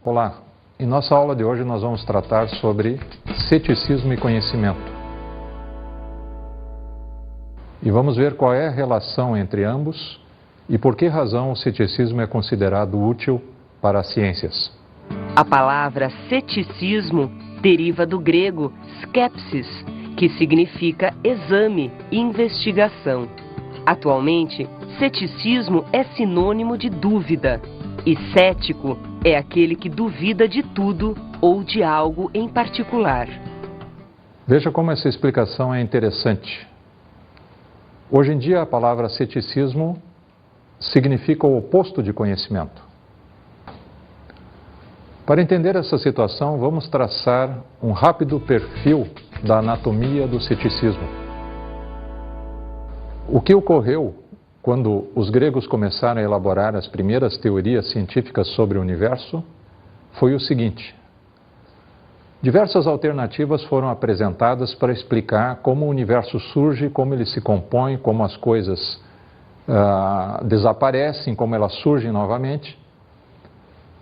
Olá, em nossa aula de hoje nós vamos tratar sobre ceticismo e conhecimento. E vamos ver qual é a relação entre ambos e por que razão o ceticismo é considerado útil para as ciências. A palavra ceticismo deriva do grego skepsis, que significa exame, investigação. Atualmente, ceticismo é sinônimo de dúvida, e cético é aquele que duvida de tudo ou de algo em particular. Veja como essa explicação é interessante. Hoje em dia, a palavra ceticismo significa o oposto de conhecimento. Para entender essa situação, vamos traçar um rápido perfil da anatomia do ceticismo. O que ocorreu quando os gregos começaram a elaborar as primeiras teorias científicas sobre o universo foi o seguinte: diversas alternativas foram apresentadas para explicar como o universo surge, como ele se compõe, como as coisas desaparecem, como elas surgem novamente.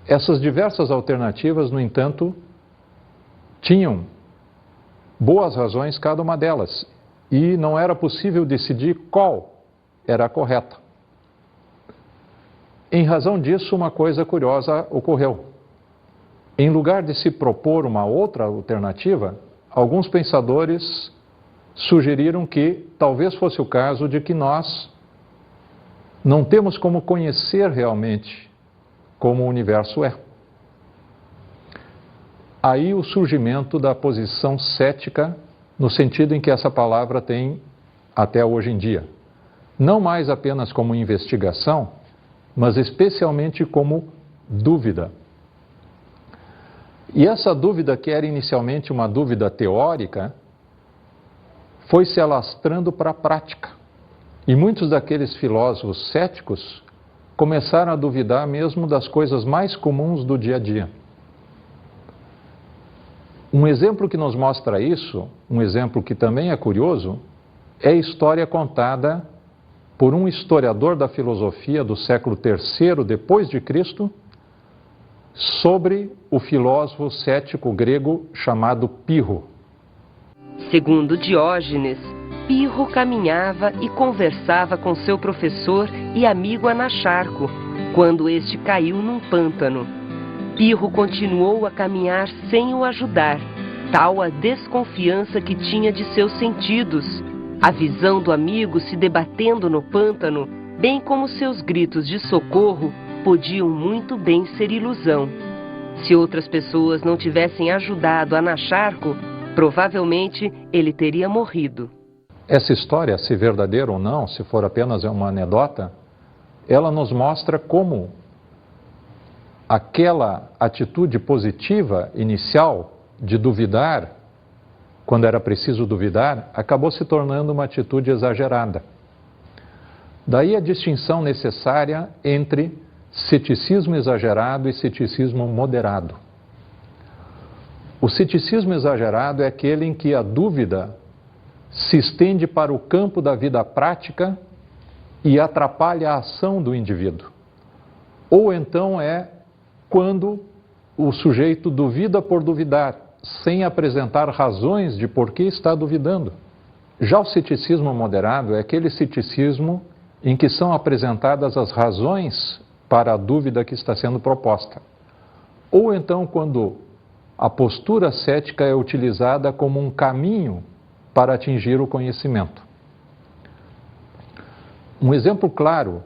Essas diversas alternativas, no entanto, tinham boas razões cada uma delas, e não era possível decidir qual era a correta. Em razão disso, uma coisa curiosa ocorreu. Em lugar de se propor uma outra alternativa, alguns pensadores sugeriram que talvez fosse o caso de que nós não temos como conhecer realmente como o universo é. Aí o surgimento da posição cética, no sentido em que essa palavra tem até hoje em dia. Não mais apenas como investigação, mas especialmente como dúvida. E essa dúvida, que era inicialmente uma dúvida teórica, foi se alastrando para a prática. E muitos daqueles filósofos céticos começaram a duvidar mesmo das coisas mais comuns do dia a dia. Um exemplo que nos mostra isso, um exemplo que também é curioso, é a história contada por um historiador da filosofia do século III depois de Cristo, sobre o filósofo cético grego chamado Pirro. Segundo Diógenes, Pirro caminhava e conversava com seu professor e amigo Anacharco, quando este caiu num pântano. Pirro continuou a caminhar sem o ajudar, tal a desconfiança que tinha de seus sentidos. A visão do amigo se debatendo no pântano, bem como seus gritos de socorro, podiam muito bem ser ilusão. Se outras pessoas não tivessem ajudado Anacharco, provavelmente ele teria morrido. Essa história, se verdadeira ou não, se for apenas uma anedota, ela nos mostra como aquela atitude positiva inicial de duvidar, quando era preciso duvidar, acabou se tornando uma atitude exagerada. Daí a distinção necessária entre ceticismo exagerado e ceticismo moderado. O ceticismo exagerado é aquele em que a dúvida se estende para o campo da vida prática e atrapalha a ação do indivíduo. Ou então é quando o sujeito duvida por duvidar, sem apresentar razões de por que está duvidando. Já o ceticismo moderado é aquele ceticismo em que são apresentadas as razões para a dúvida que está sendo proposta. Ou então quando a postura cética é utilizada como um caminho para atingir o conhecimento. Um exemplo claro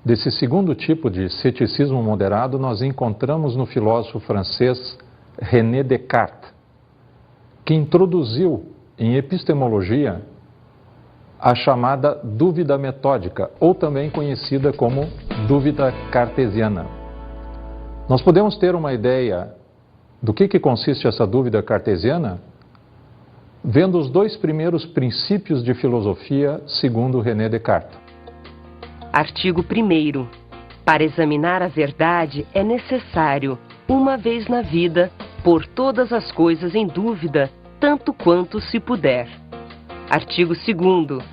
desse segundo tipo de ceticismo moderado nós encontramos no filósofo francês René Descartes, que introduziu em epistemologia a chamada dúvida metódica, ou também conhecida como dúvida cartesiana. Nós podemos ter uma ideia do que consiste essa dúvida cartesiana vendo os dois primeiros princípios de filosofia segundo René Descartes. Artigo 1º. Para examinar a verdade é necessário, uma vez na vida, pôr todas as coisas em dúvida, tanto quanto se puder. Artigo 2º.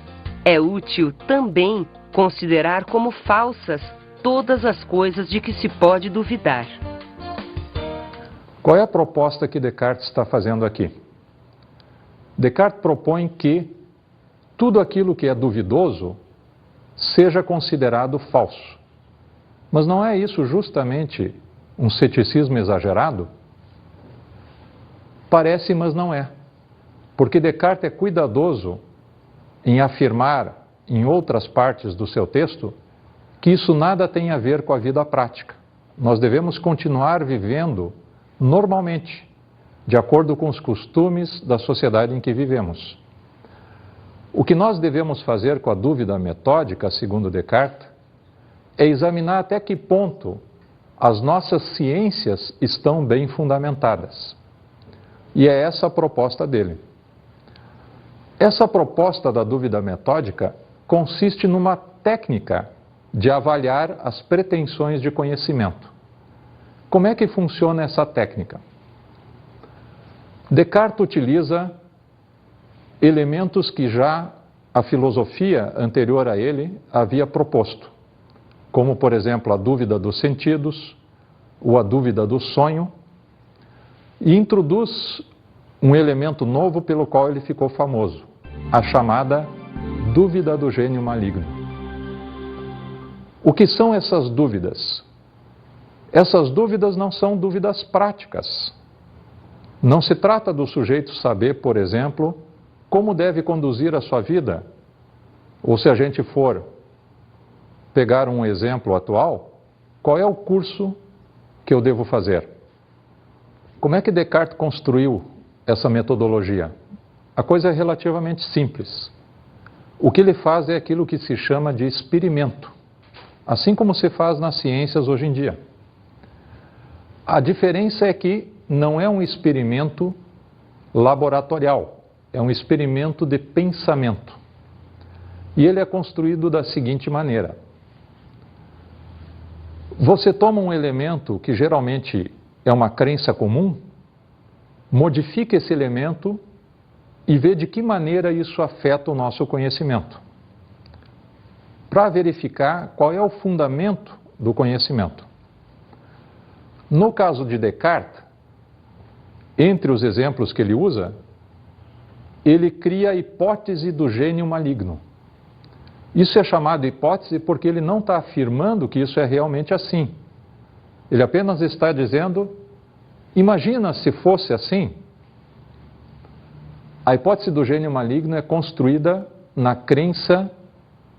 É útil também considerar como falsas todas as coisas de que se pode duvidar. Qual é a proposta que Descartes está fazendo aqui? Descartes propõe que tudo aquilo que é duvidoso seja considerado falso. Mas não é isso justamente um ceticismo exagerado? Parece, mas não é. Porque Descartes é cuidadoso em afirmar, em outras partes do seu texto, que isso nada tem a ver com a vida prática. Nós devemos continuar vivendo normalmente, de acordo com os costumes da sociedade em que vivemos. O que nós devemos fazer com a dúvida metódica, segundo Descartes, é examinar até que ponto as nossas ciências estão bem fundamentadas. E é essa a proposta dele. Essa proposta da dúvida metódica consiste numa técnica de avaliar as pretensões de conhecimento. Como é que funciona essa técnica? Descartes utiliza elementos que já a filosofia anterior a ele havia proposto, como, por exemplo, a dúvida dos sentidos ou a dúvida do sonho, e introduz um elemento novo pelo qual ele ficou famoso, a chamada dúvida do gênio maligno. O que são essas dúvidas? Essas dúvidas não são dúvidas práticas. Não se trata do sujeito saber, por exemplo, como deve conduzir a sua vida. Ou se a gente for pegar um exemplo atual, qual é o curso que eu devo fazer? Como é que Descartes construiu essa metodologia? A coisa é relativamente simples. O que ele faz é aquilo que se chama de experimento, assim como se faz nas ciências hoje em dia. A diferença é que não é um experimento laboratorial, é um experimento de pensamento. E ele é construído da seguinte maneira. Você toma um elemento que geralmente é uma crença comum, modifica esse elemento e vê de que maneira isso afeta o nosso conhecimento, para verificar qual é o fundamento do conhecimento. No caso de Descartes, entre os exemplos que ele usa, ele cria a hipótese do gênio maligno. Isso é chamado de hipótese porque ele não está afirmando que isso é realmente assim. Ele apenas está dizendo, imagina se fosse assim. A hipótese do gênio maligno é construída na crença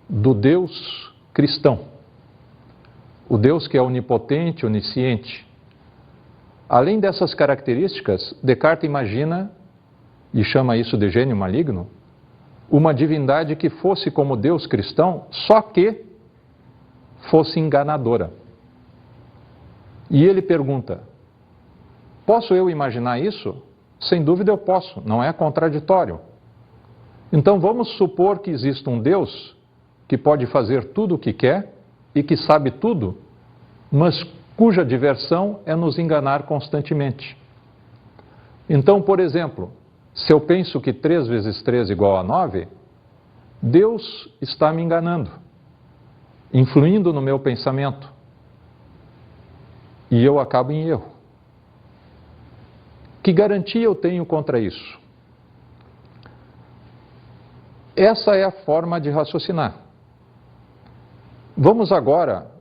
do Deus cristão. O Deus que é onipotente, onisciente. Além dessas características, Descartes imagina, e chama isso de gênio maligno, uma divindade que fosse como Deus cristão, só que fosse enganadora. E ele pergunta, posso eu imaginar isso? Sem dúvida eu posso, não é contraditório. Então vamos supor que existe um Deus que pode fazer tudo o que quer e que sabe tudo, mas cuja diversão é nos enganar constantemente. Então, por exemplo, se eu penso que 3 vezes 3 igual a 9, Deus está me enganando, influindo no meu pensamento. E eu acabo em erro. Que garantia eu tenho contra isso? Essa é a forma de raciocinar. Vamos agora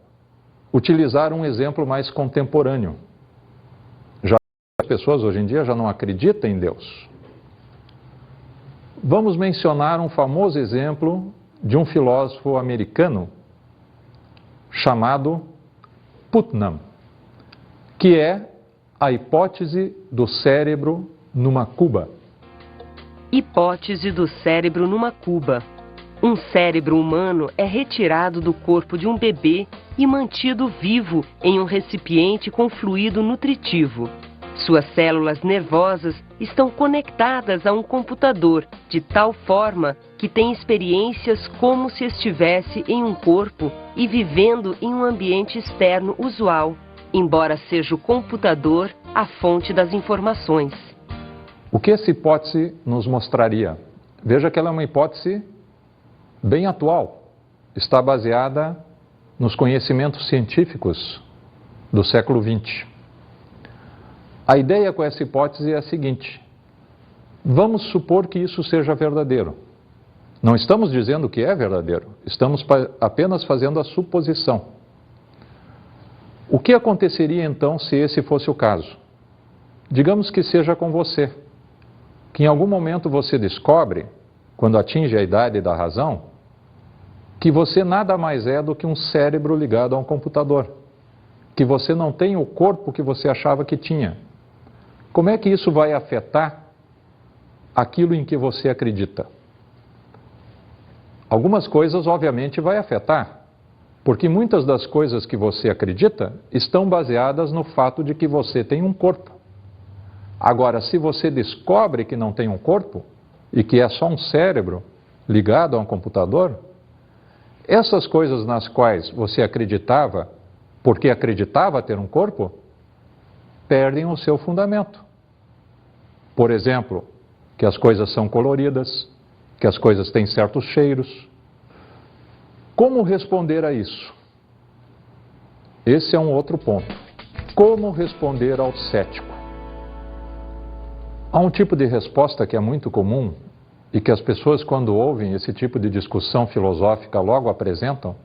utilizar um exemplo mais contemporâneo. Já as pessoas hoje em dia já não acreditam em Deus. Vamos mencionar um famoso exemplo de um filósofo americano chamado Putnam, que é a hipótese do cérebro numa cuba. Hipótese do cérebro numa cuba. Um cérebro humano é retirado do corpo de um bebê e mantido vivo em um recipiente com fluido nutritivo. Suas células nervosas estão conectadas a um computador de tal forma que tem experiências como se estivesse em um corpo e vivendo em um ambiente externo usual, embora seja o computador a fonte das informações. O que essa hipótese nos mostraria? Veja que ela é uma hipótese bem atual. Está baseada nos conhecimentos científicos do século XX. A ideia com essa hipótese é a seguinte: vamos supor que isso seja verdadeiro. Não estamos dizendo que é verdadeiro, estamos apenas fazendo a suposição. O que aconteceria então se esse fosse o caso? Digamos que seja com você, que em algum momento você descobre, quando atinge a idade da razão, que você nada mais é do que um cérebro ligado a um computador, que você não tem o corpo que você achava que tinha. Como é que isso vai afetar aquilo em que você acredita? Algumas coisas, obviamente, vai afetar, porque muitas das coisas que você acredita estão baseadas no fato de que você tem um corpo. Agora, se você descobre que não tem um corpo e que é só um cérebro ligado a um computador, essas coisas nas quais você acreditava, porque acreditava ter um corpo, perdem o seu fundamento. Por exemplo, que as coisas são coloridas, que as coisas têm certos cheiros. Como responder a isso? Esse é um outro ponto. Como responder ao cético? Há um tipo de resposta que é muito comum e que as pessoas, quando ouvem esse tipo de discussão filosófica, logo apresentam,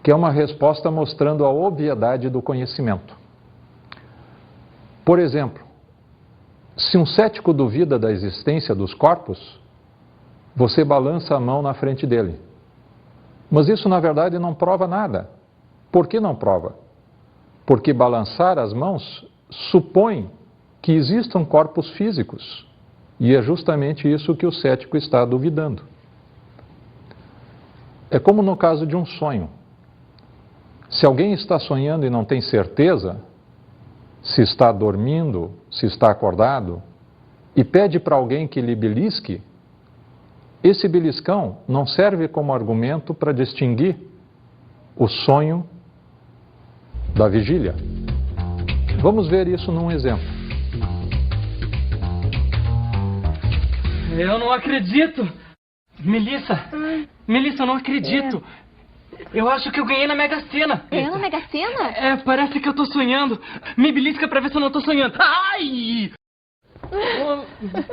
que é uma resposta mostrando a obviedade do conhecimento. Por exemplo, se um cético duvida da existência dos corpos, você balança a mão na frente dele. Mas isso, na verdade, não prova nada. Por que não prova? Porque balançar as mãos supõe que existam corpos físicos. E é justamente isso que o cético está duvidando. É como no caso de um sonho. Se alguém está sonhando e não tem certeza se está dormindo, se está acordado, e pede para alguém que lhe belisque, esse beliscão não serve como argumento para distinguir o sonho da vigília. Vamos ver isso num exemplo. Eu não acredito! Melissa, eu não acredito! Eu acho que eu ganhei na Mega Sena! Ganhou na Mega Sena? Parece que eu tô sonhando! Me belisca pra ver se eu não tô sonhando! Ai!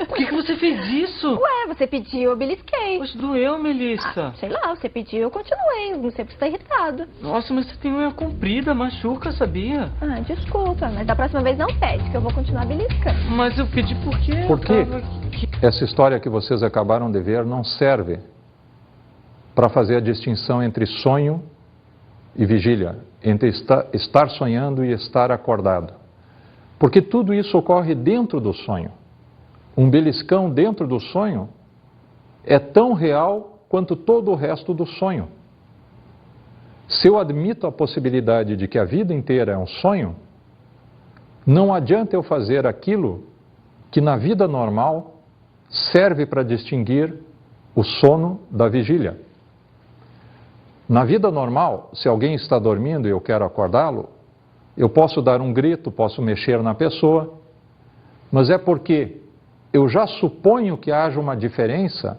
Por que você fez isso? Ué, você pediu, eu belisquei. Poxa, doeu, Melissa. Sei lá, você pediu, eu continuei. Não sei porque você tá irritado. Nossa, mas você tem unha comprida, machuca, sabia? Desculpa, mas da próxima vez não pede, que eu vou continuar beliscando. Mas eu pedi por quê? Por quê? Essa história que vocês acabaram de ver não serve para fazer a distinção entre sonho e vigília, entre estar sonhando e estar acordado. Porque tudo isso ocorre dentro do sonho. Um beliscão dentro do sonho é tão real quanto todo o resto do sonho. Se eu admito a possibilidade de que a vida inteira é um sonho, não adianta eu fazer aquilo que na vida normal serve para distinguir o sono da vigília. Na vida normal, se alguém está dormindo e eu quero acordá-lo, eu posso dar um grito, posso mexer na pessoa, mas é porque eu já suponho que haja uma diferença,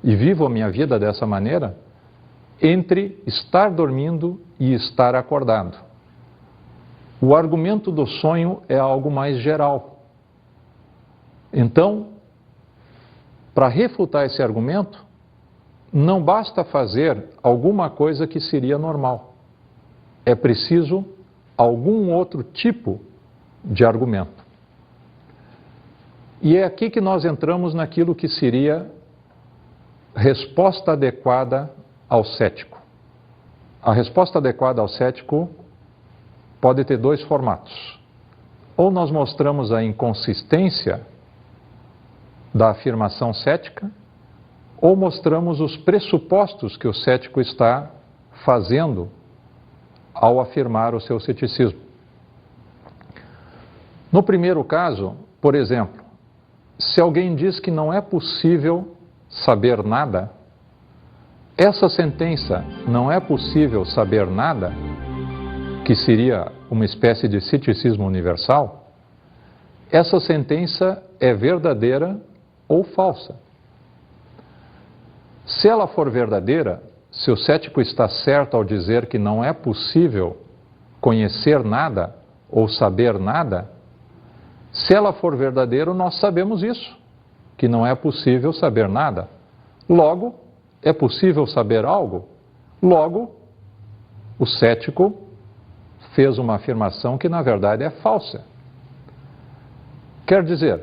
e vivo a minha vida dessa maneira, entre estar dormindo e estar acordado. O argumento do sonho é algo mais geral. Então, para refutar esse argumento, não basta fazer alguma coisa que seria normal. É preciso algum outro tipo de argumento. E é aqui que nós entramos naquilo que seria resposta adequada ao cético. A resposta adequada ao cético pode ter dois formatos. Ou nós mostramos a inconsistência da afirmação cética, ou mostramos os pressupostos que o cético está fazendo ao afirmar o seu ceticismo. No primeiro caso, por exemplo, se alguém diz que não é possível saber nada, essa sentença, não é possível saber nada, que seria uma espécie de ceticismo universal, essa sentença é verdadeira ou falsa. Se ela for verdadeira, se o cético está certo ao dizer que não é possível conhecer nada ou saber nada, Se ela for verdadeira, nós sabemos isso, que não é possível saber nada. Logo, é possível saber algo? Logo, o cético fez uma afirmação que na verdade é falsa. Quer dizer,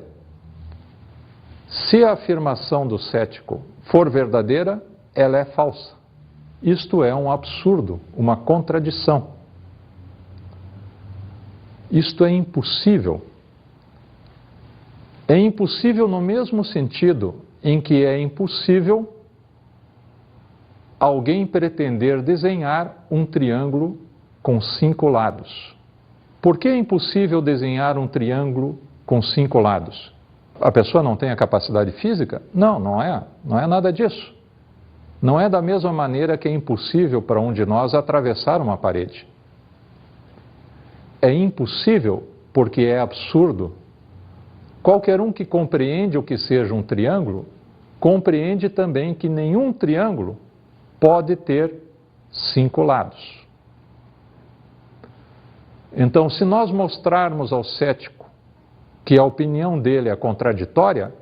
se a afirmação do cético for verdadeira, ela é falsa. Isto é um absurdo, uma contradição. Isto é impossível. É impossível no mesmo sentido em que é impossível alguém pretender desenhar um triângulo com 5 lados. Por que é impossível desenhar um triângulo com 5 lados? A pessoa não tem a capacidade física? Não, não é nada disso. Não é da mesma maneira que é impossível para um de nós atravessar uma parede. É impossível porque é absurdo. Qualquer um que compreende o que seja um triângulo, compreende também que nenhum triângulo pode ter 5 lados. Então, se nós mostrarmos ao cético que a opinião dele é contraditória,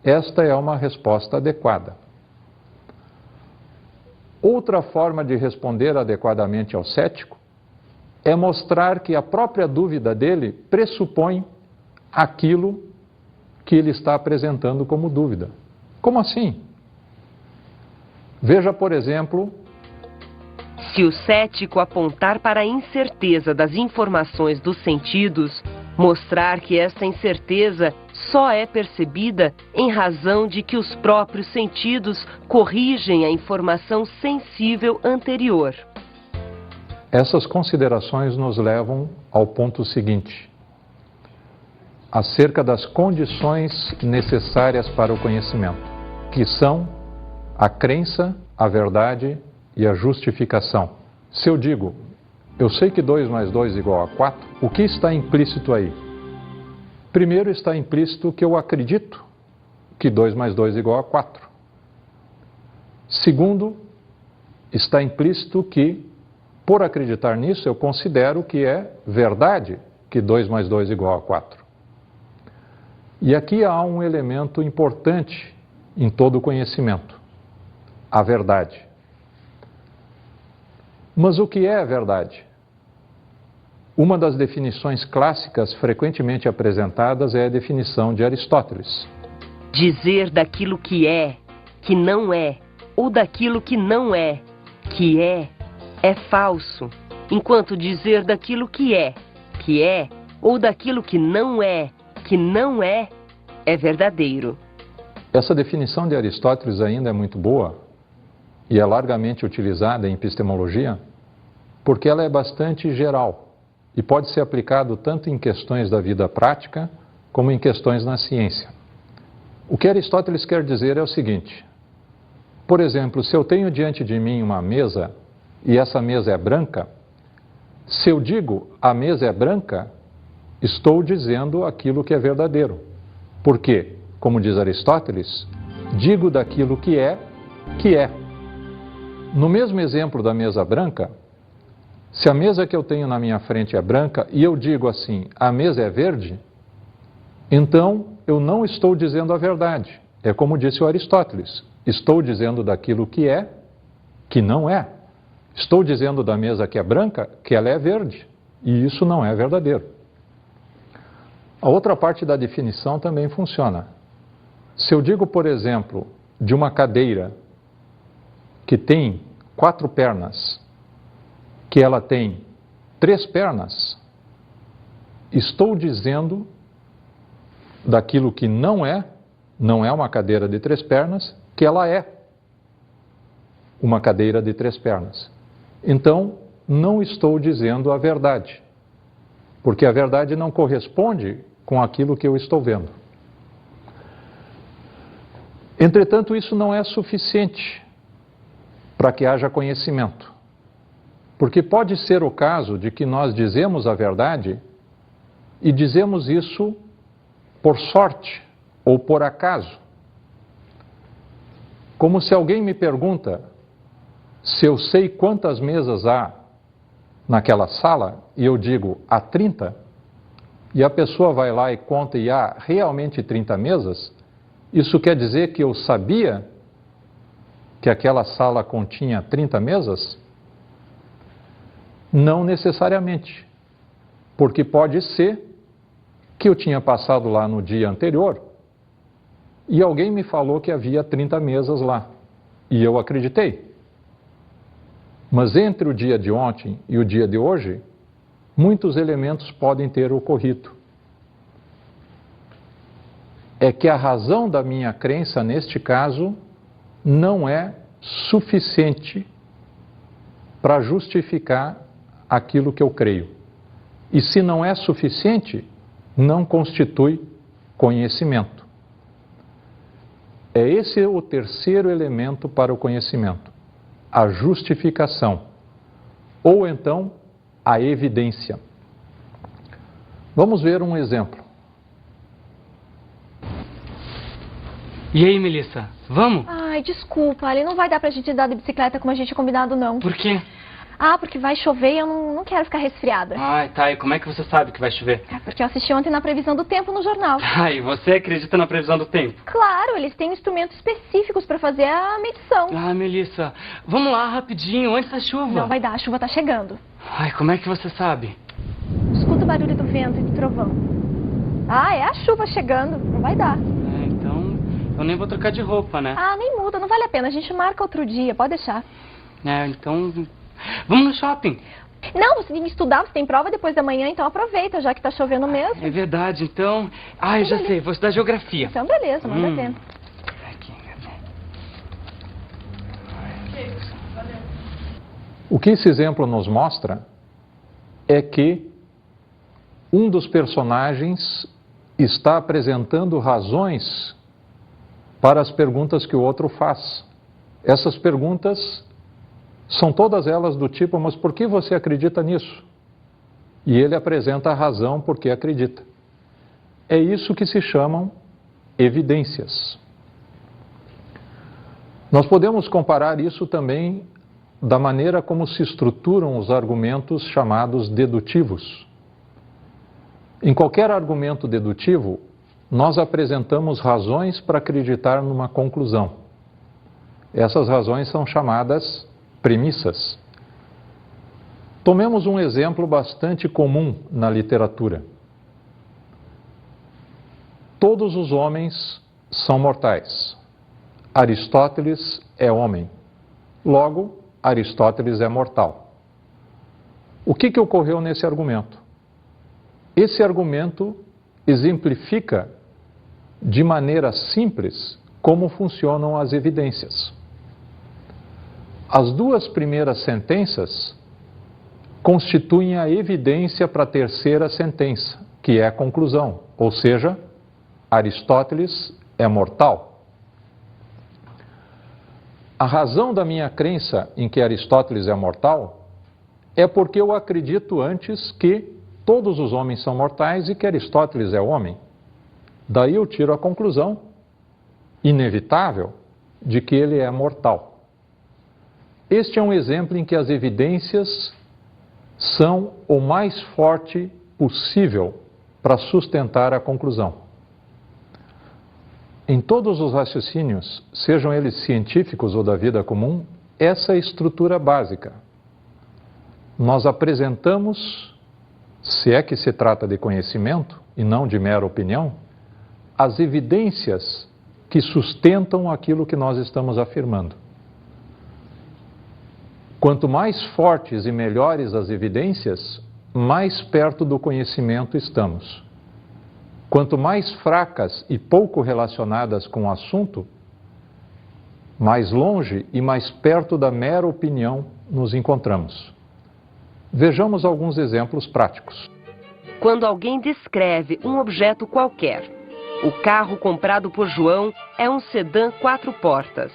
esta é uma resposta adequada. Outra forma de responder adequadamente ao cético é mostrar que a própria dúvida dele pressupõe aquilo que ele está apresentando como dúvida. Como assim? Veja, por exemplo... Se o cético apontar para a incerteza das informações dos sentidos, mostrar que esta incerteza só é percebida em razão de que os próprios sentidos corrigem a informação sensível anterior. Essas considerações nos levam ao ponto seguinte, acerca das condições necessárias para o conhecimento, que são a crença, a verdade e a justificação. Se eu digo, eu sei que 2 mais 2 é igual a 4, o que está implícito aí? Primeiro está implícito que eu acredito que 2 mais 2 é igual a 4. Segundo, está implícito que, por acreditar nisso, eu considero que é verdade que 2 mais 2 é igual a 4. E aqui há um elemento importante em todo o conhecimento, a verdade. Mas o que é a verdade? Uma das definições clássicas frequentemente apresentadas é a definição de Aristóteles. Dizer daquilo que não é, ou daquilo que não é, é falso. Enquanto dizer daquilo que é, ou daquilo que não é, é verdadeiro. Essa definição de Aristóteles ainda é muito boa e é largamente utilizada em epistemologia porque ela é bastante geral e pode ser aplicado tanto em questões da vida prática como em questões na ciência. O que Aristóteles quer dizer é o seguinte: por exemplo, se eu tenho diante de mim uma mesa e essa mesa é branca, se eu digo a mesa é branca, estou dizendo aquilo que é verdadeiro. Por quê? Como diz Aristóteles, digo daquilo que é. No mesmo exemplo da mesa branca, se a mesa que eu tenho na minha frente é branca e eu digo assim, a mesa é verde, então eu não estou dizendo a verdade. É como disse o Aristóteles, estou dizendo daquilo que não é. Estou dizendo da mesa que é branca, que ela é verde, e isso não é verdadeiro. A outra parte da definição também funciona. Se eu digo, por exemplo, de uma cadeira que tem 4 pernas, que ela tem 3 pernas, estou dizendo daquilo que não é uma cadeira de 3 pernas, que ela é uma cadeira de 3 pernas. Então, não estou dizendo a verdade, porque a verdade não corresponde com aquilo que eu estou vendo. Entretanto, isso não é suficiente para que haja conhecimento. Porque pode ser o caso de que nós dizemos a verdade e dizemos isso por sorte ou por acaso. Como se alguém me pergunta se eu sei quantas mesas há naquela sala e eu digo há 30, e a pessoa vai lá e conta e há realmente 30 mesas, isso quer dizer que eu sabia que aquela sala continha 30 mesas? Não necessariamente, porque pode ser que eu tinha passado lá no dia anterior e alguém me falou que havia 30 mesas lá, e eu acreditei. Mas entre o dia de ontem e o dia de hoje, muitos elementos podem ter ocorrido. É que a razão da minha crença, neste caso, não é suficiente para justificar aquilo que eu creio. E se não é suficiente, não constitui conhecimento. É esse o terceiro elemento para o conhecimento, a justificação, ou então a evidência. Vamos ver um exemplo. E aí, Melissa, vamos? Ai, desculpa, Ali, não vai dar pra gente andar de bicicleta como a gente tinha combinado, não. Por quê? Ah, porque vai chover e eu não quero ficar resfriada. Ai, tá, e como é que você sabe que vai chover? É porque eu assisti ontem na previsão do tempo no jornal. Ai, você acredita na previsão do tempo? Claro, eles têm instrumentos específicos pra fazer a medição. Ah, Melissa, vamos lá rapidinho, antes da chuva. Não vai dar, a chuva tá chegando. Ai, como é que você sabe? Escuta o barulho do vento e do trovão. Ah, é a chuva chegando, não vai dar. É, então, eu nem vou trocar de roupa, né? Ah, nem muda, não vale a pena, a gente marca outro dia, pode deixar. É, então, vamos no shopping. Não, você tem que estudar, você tem prova depois da manhã, então aproveita, já que tá chovendo mesmo. É verdade, então... Ah, eu já sei, vou estudar geografia. Então beleza, manda ver. Aqui, O que esse exemplo nos mostra é que um dos personagens está apresentando razões para as perguntas que o outro faz. Essas perguntas são todas elas do tipo, mas por que você acredita nisso? E ele apresenta a razão por que acredita. É isso que se chamam evidências. Nós podemos comparar isso também da maneira como se estruturam os argumentos chamados dedutivos. Em qualquer argumento dedutivo, nós apresentamos razões para acreditar numa conclusão. Essas razões são chamadas premissas. Tomemos um exemplo bastante comum na literatura. Todos os homens são mortais. Aristóteles é homem. Logo, Aristóteles é mortal. O que ocorreu nesse argumento? Esse argumento exemplifica de maneira simples como funcionam as evidências. As duas primeiras sentenças constituem a evidência para a terceira sentença, que é a conclusão, ou seja, Aristóteles é mortal. A razão da minha crença em que Aristóteles é mortal é porque eu acredito antes que todos os homens são mortais e que Aristóteles é homem. Daí eu tiro a conclusão inevitável de que ele é mortal. Este é um exemplo em que as evidências são o mais forte possível para sustentar a conclusão. Em todos os raciocínios, sejam eles científicos ou da vida comum, essa é a estrutura básica. Nós apresentamos, se é que se trata de conhecimento e não de mera opinião, as evidências que sustentam aquilo que nós estamos afirmando. Quanto mais fortes e melhores as evidências, mais perto do conhecimento estamos. Quanto mais fracas e pouco relacionadas com o assunto, mais longe e mais perto da mera opinião nos encontramos. Vejamos alguns exemplos práticos. Quando alguém descreve um objeto qualquer, o carro comprado por João é um sedã 4 portas.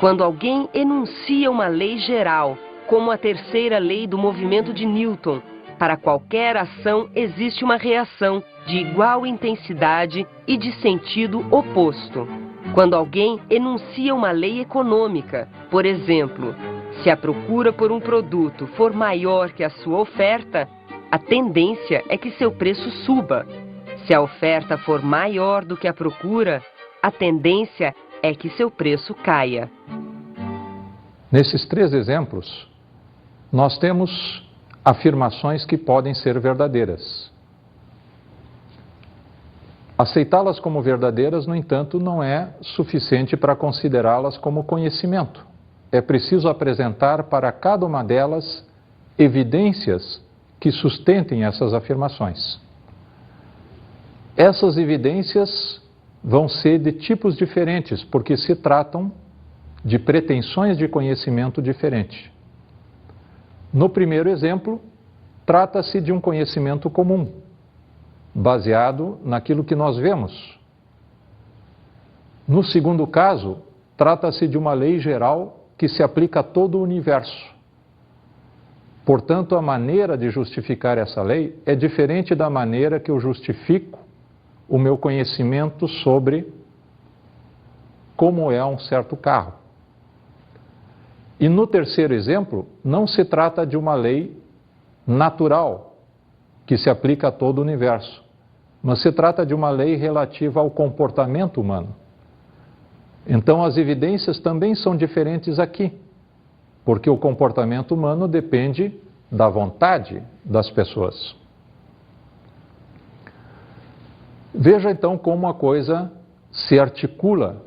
Quando alguém enuncia uma lei geral, como a terceira lei do movimento de Newton, para qualquer ação existe uma reação de igual intensidade e de sentido oposto. Quando alguém enuncia uma lei econômica, por exemplo, se a procura por um produto for maior que a sua oferta, a tendência é que seu preço suba. Se a oferta for maior do que a procura, a tendência é que seu preço caia. Nesses 3 exemplos, nós temos afirmações que podem ser verdadeiras. Aceitá-las como verdadeiras, no entanto, não é suficiente para considerá-las como conhecimento. É preciso apresentar para cada uma delas evidências que sustentem essas afirmações. Essas evidências vão ser de tipos diferentes, porque se tratam de pretensões de conhecimento diferente. No primeiro exemplo, trata-se de um conhecimento comum, baseado naquilo que nós vemos. No segundo caso, trata-se de uma lei geral que se aplica a todo o universo. Portanto, a maneira de justificar essa lei é diferente da maneira que eu justifico o meu conhecimento sobre como é um certo carro. E no terceiro exemplo, não se trata de uma lei natural que se aplica a todo o universo, mas se trata de uma lei relativa ao comportamento humano. Então, as evidências também são diferentes aqui, porque o comportamento humano depende da vontade das pessoas. Veja então como a coisa se articula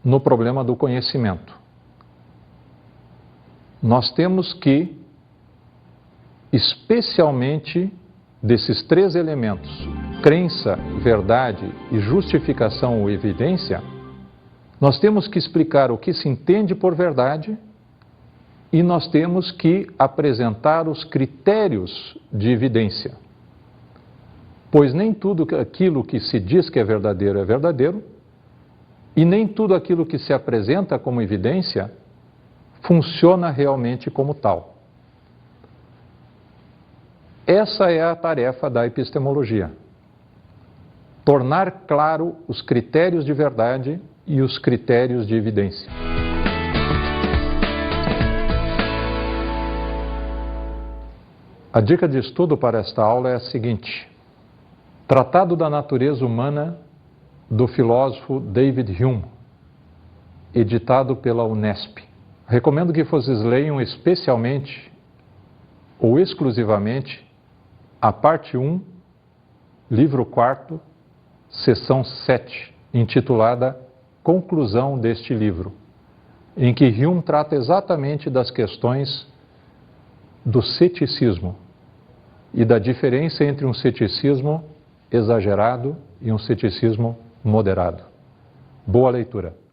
no problema do conhecimento. Nós temos que, especialmente desses 3 elementos, crença, verdade e justificação ou evidência, nós temos que explicar o que se entende por verdade e nós temos que apresentar os critérios de evidência. Pois nem tudo aquilo que se diz que é verdadeiro, e nem tudo aquilo que se apresenta como evidência funciona realmente como tal. Essa é a tarefa da epistemologia. Tornar claro os critérios de verdade e os critérios de evidência. A dica de estudo para esta aula é a seguinte: Tratado da Natureza Humana, do filósofo David Hume, editado pela Unesp. Recomendo que vocês leiam especialmente ou exclusivamente a parte 1, livro 4, seção 7, intitulada Conclusão deste livro, em que Hume trata exatamente das questões do ceticismo e da diferença entre um ceticismo exagerado e um ceticismo moderado. Boa leitura.